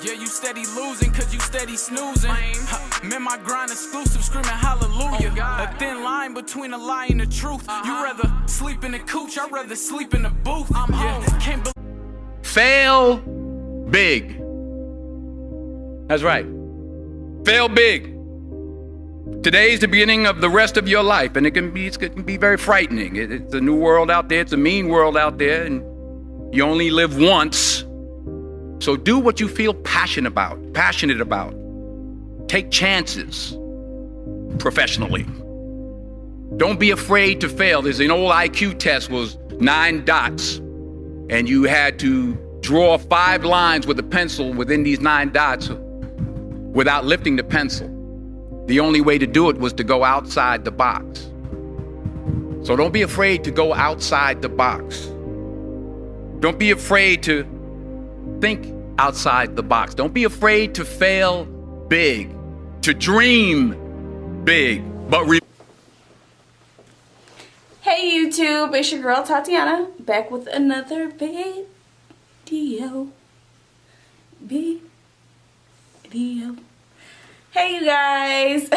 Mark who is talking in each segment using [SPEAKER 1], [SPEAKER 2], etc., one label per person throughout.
[SPEAKER 1] Yeah, you steady losing cause you steady snoozing. Man, my grind exclusive, screaming hallelujah. A thin line between a lie and the truth. You rather sleep in the cooch, I'd rather sleep in the booth. Can't believe.
[SPEAKER 2] Fail big. That's right. Fail big. Today's the beginning of the rest of your life, and it can be very frightening. It's a new world out there. It's a mean world out there, and you only live once. So do what you feel passionate about. Take chances professionally. Don't be afraid to fail. There's an old IQ test, was 9 dots, and you had to draw 5 lines with a pencil within these 9 dots without lifting the pencil. The only way to do it was to go outside the box. So don't be afraid to go outside the box. Don't be afraid to think outside the box. Don't be afraid to fail big, to dream big, but
[SPEAKER 3] Hey YouTube, it's your girl Tatiana, back with another video. Hey you guys.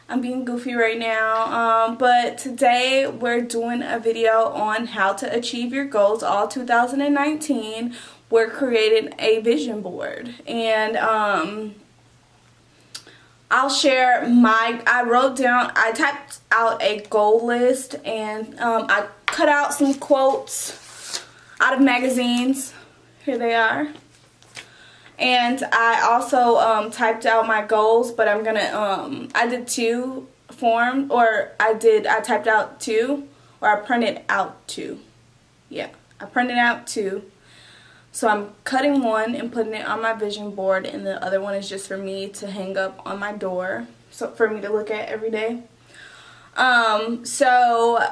[SPEAKER 3] I'm being goofy right now, but today we're doing a video on how to achieve your goals all 2019. We're creating a vision board, and I'll share I typed out a goal list, and I cut out some quotes out of magazines. Here they are. And I also typed out my goals, but I'm gonna I did 2 forms, or I typed out 2, or I printed out 2. Yeah, I printed out 2. So I'm cutting one and putting it on my vision board, and the other one is just for me to hang up on my door, so for me to look at every day. So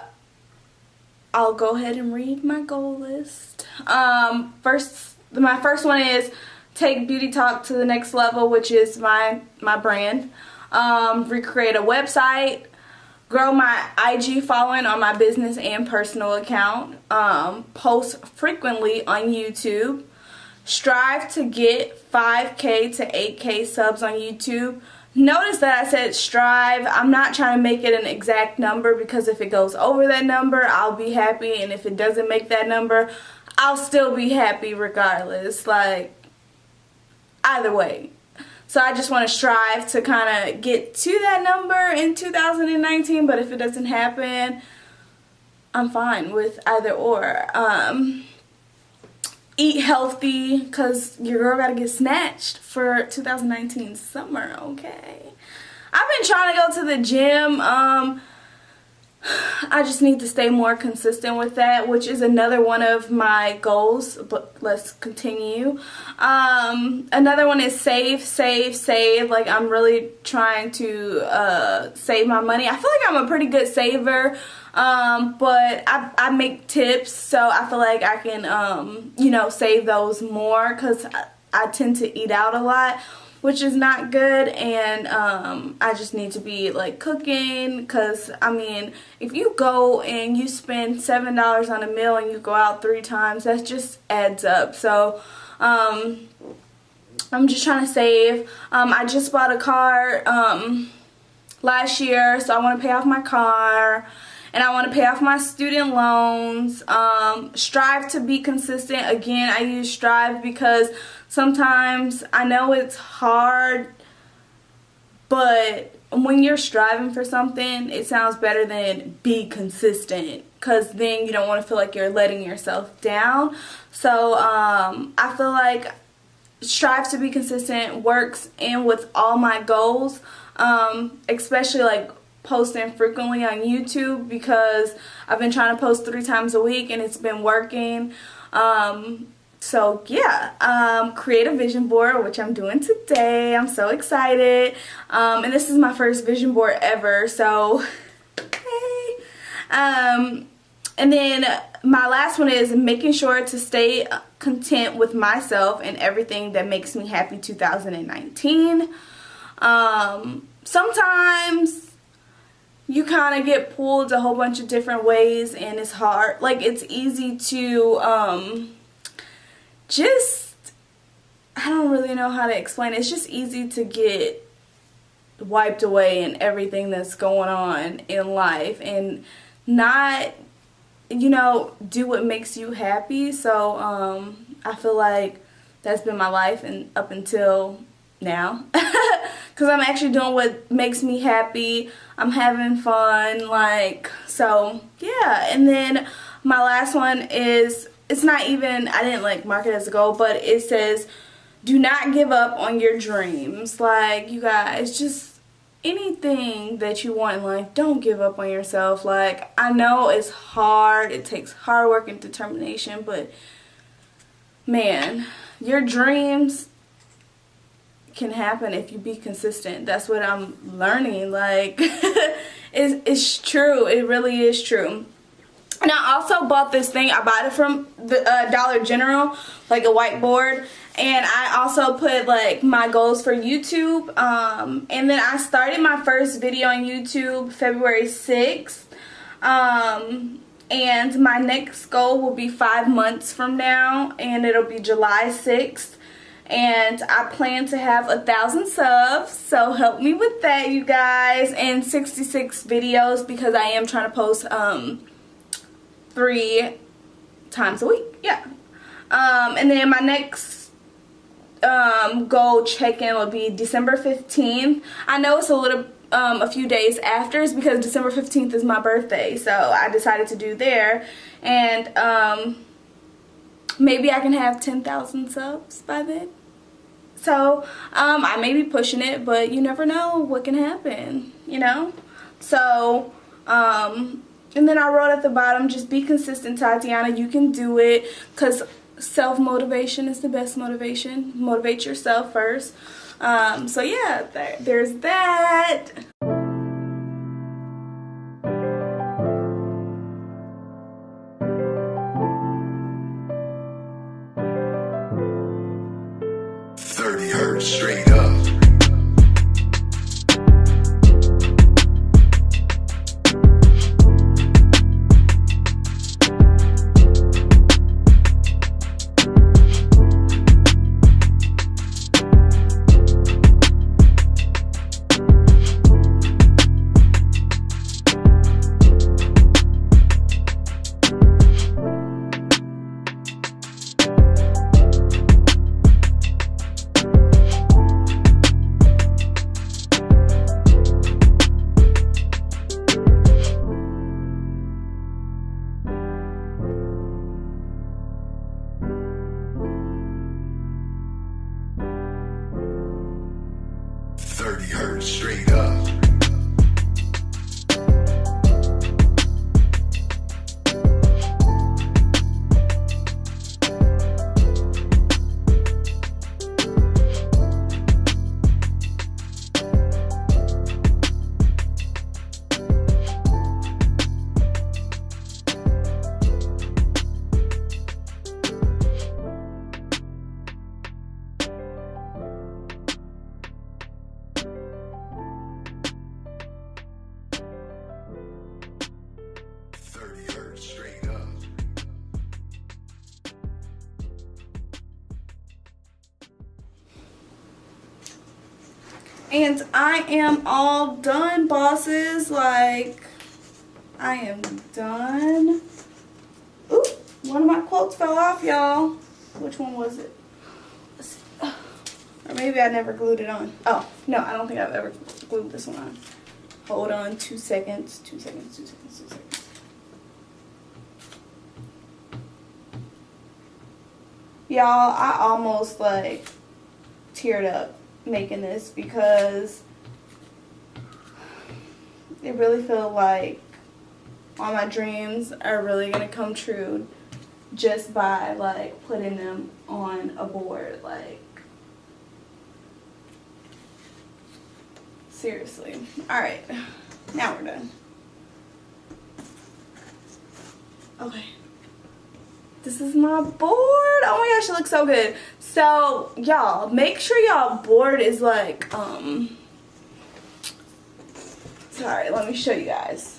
[SPEAKER 3] I'll go ahead and read my goal list. My first one is take Beauty Talk to the next level, which is my brand. Recreate a website. Grow my IG following on my business and personal account. Post frequently on YouTube. Strive to get 5K to 8K subs on YouTube. Notice that I said strive. I'm not trying to make it an exact number, because if it goes over that number, I'll be happy, and if it doesn't make that number, I'll still be happy regardless. Like, either way. So I just want to strive to kind of get to that number in 2019, but if it doesn't happen, I'm fine with either or. Eat healthy, because your girl got to get snatched for 2019 summer, okay? I've been trying to go to the gym. I just need to stay more consistent with that, which is another one of my goals, but let's continue. Another one is save. Like, I'm really trying to save my money. I feel like I'm a pretty good saver, but I make tips, so I feel like I can, save those more, because I tend to eat out a lot, which is not good, and I just need to be like cooking, because I mean, if you go and you spend $7 on a meal and you go out 3 times, that just adds up. So I'm just trying to save. I just bought a car last year, so I want to pay off my car, and I want to pay off my student loans. Strive to be consistent. Again, I use strive because sometimes I know it's hard, but when you're striving for something, it sounds better than be consistent, because then you don't want to feel like you're letting yourself down. So I feel like strive to be consistent works in with all my goals, especially like posting frequently on YouTube, because I've been trying to post 3 times a week and it's been working. So yeah, create a vision board, which I'm doing today. I'm so excited. And this is my first vision board ever, so hey. And then my last one is making sure to stay content with myself and everything that makes me happy 2019. Sometimes you kind of get pulled a whole bunch of different ways, and it's hard. Like, it's easy to just, I really know how to explain it. It's just easy to get wiped away in everything that's going on in life and not, you know, do what makes you happy. So I feel like that's been my life and up until now, because I'm actually doing what makes me happy. I'm having fun, like, so yeah. And then my last one is, it's not even, I didn't like mark it as a goal, but it says do not give up on your dreams. Like, you guys, just anything that you want in life, don't give up on yourself. Like, I know it's hard, it takes hard work and determination, but man, your dreams can happen if you be consistent. That's what I'm learning. Like, it's true. It really is true. And I also bought this thing. I bought it from the Dollar General, like a whiteboard. And I also put like my goals for YouTube. And then I started my first video on YouTube February 6th. And my next goal will be 5 months from now. And it'll be July 6th. And I plan to have 1,000 subs, so help me with that, you guys, and 66 videos, because I am trying to post 3 times a week. Yeah. And then my next goal check-in will be December 15th. I know it's a few days after, it's because December 15th is my birthday, so I decided to do there. And maybe I can have 10,000 subs by then. So, I may be pushing it, but you never know what can happen, you know? So, and then I wrote at the bottom, just be consistent, Tatiana. You can do it, because self-motivation is the best motivation. Motivate yourself first. So, yeah, there's that.
[SPEAKER 4] Straight up. Straight up. Straight up.
[SPEAKER 3] And I am all done, bosses. Like, I am done. Ooh, one of my quotes fell off, y'all. Which one was it? Let's see. Or maybe I never glued it on. Oh, no, I don't think I've ever glued this one on. Hold on, 2 seconds, 2 seconds, 2 seconds, 2 seconds. Y'all, I almost like teared up making this, because it really feels like all my dreams are really gonna come true just by like putting them on a board. Like, seriously. Alright, now we're done. Okay. This is my board. Oh my gosh, it looks so good. So, y'all, make sure y'all board is like, sorry, let me show you guys.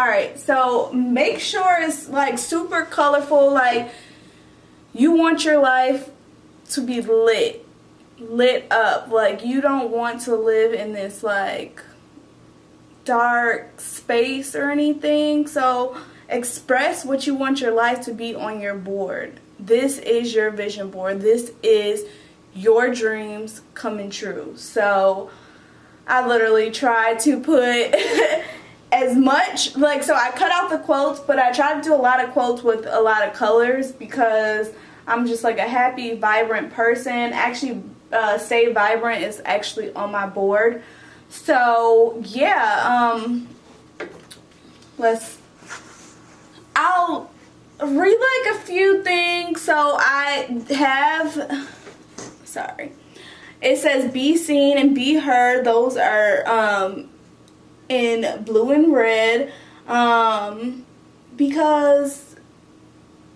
[SPEAKER 3] Alright, so make sure it's like super colorful. Like, you want your life to be lit up. Like, you don't want to live in this like dark space or anything. So express what you want your life to be on your board. This is your vision board. This is your dreams coming true. So I literally tried to put as much, like, so I cut out the quotes, but I tried to do a lot of quotes with a lot of colors because I'm just like a happy, vibrant person. Actually, Stay Vibrant is actually on my board. So yeah, I'll read like a few things. So I have, sorry, it says be seen and be heard. Those are in blue and red, because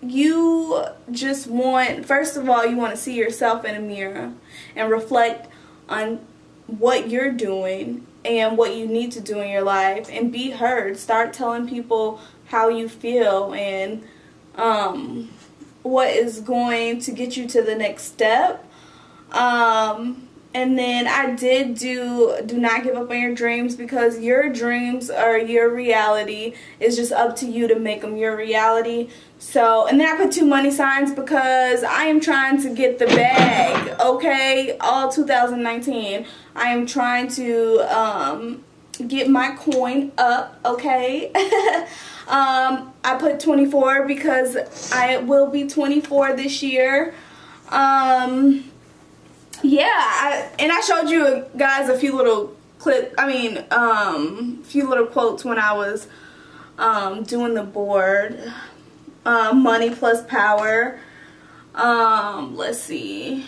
[SPEAKER 3] you just want, first of all, you want to see yourself in a mirror and reflect on what you're doing and what you need to do in your life, and be heard. Start telling people how you feel and what is going to get you to the next step. And then I did do not give up on your dreams, because your dreams are your reality. It's just up to you to make them your reality. So, and then I put 2 money signs because I am trying to get the bag, okay? All 2019. I am trying to get my coin up, okay? I put 24 because I will be 24 this year. Yeah, I showed you guys a few little few little quotes when I was doing the board. Money plus power. Let's see.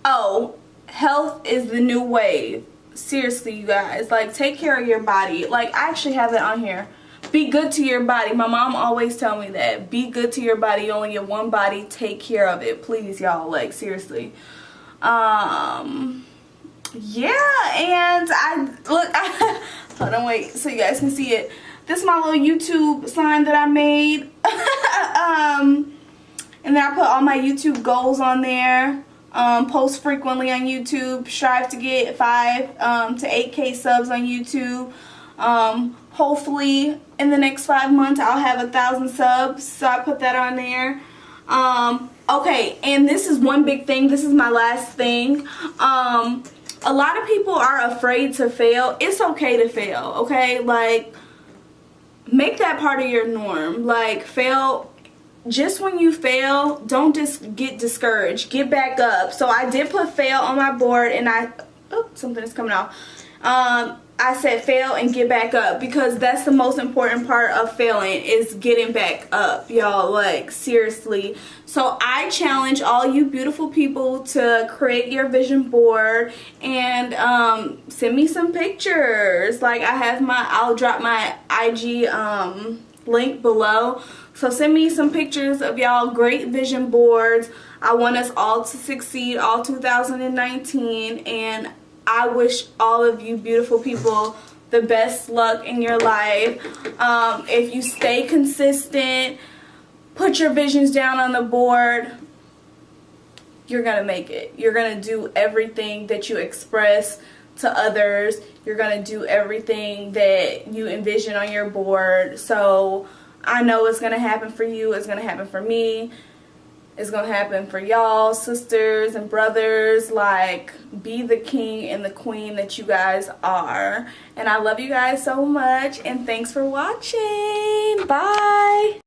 [SPEAKER 3] Oh, health is the new wave. Seriously, you guys, like, take care of your body. Like, I actually have it on here. Be good to your body. My mom always tell me that. Be good to your body. You only get one body. Take care of it. Please, y'all. Like, seriously. Yeah, and hold on, wait, so you guys can see it. This is my little YouTube sign that I made. And then I put all my YouTube goals on there. Post frequently on YouTube. Strive to get 5 to 8K subs on YouTube. Hopefully in the next 5 months I'll have 1,000 subs, so I put that on there. Okay, and this is one big thing. This is my last thing. A lot of people are afraid to fail. It's okay to fail, okay? Like, make that part of your norm. Like, fail. Just when you fail, don't just get discouraged. Get back up. So I did put fail on my board, and something is coming off. I said fail and get back up, because that's the most important part of failing, is getting back up, y'all. Like, seriously. So I challenge all you beautiful people to create your vision board and send me some pictures. Like, I'll drop my IG link below. So send me some pictures of y'all great vision boards. I want us all to succeed all 2019, and I wish all of you beautiful people the best luck in your life. If you stay consistent, put your visions down on the board, you're gonna make it. You're gonna do everything that you express to others. You're gonna do everything that you envision on your board. So I know it's gonna happen for you. It's gonna happen for me. It's gonna happen for y'all, sisters and brothers. Like, be the king and the queen that you guys are. And I love you guys so much, and thanks for watching. Bye.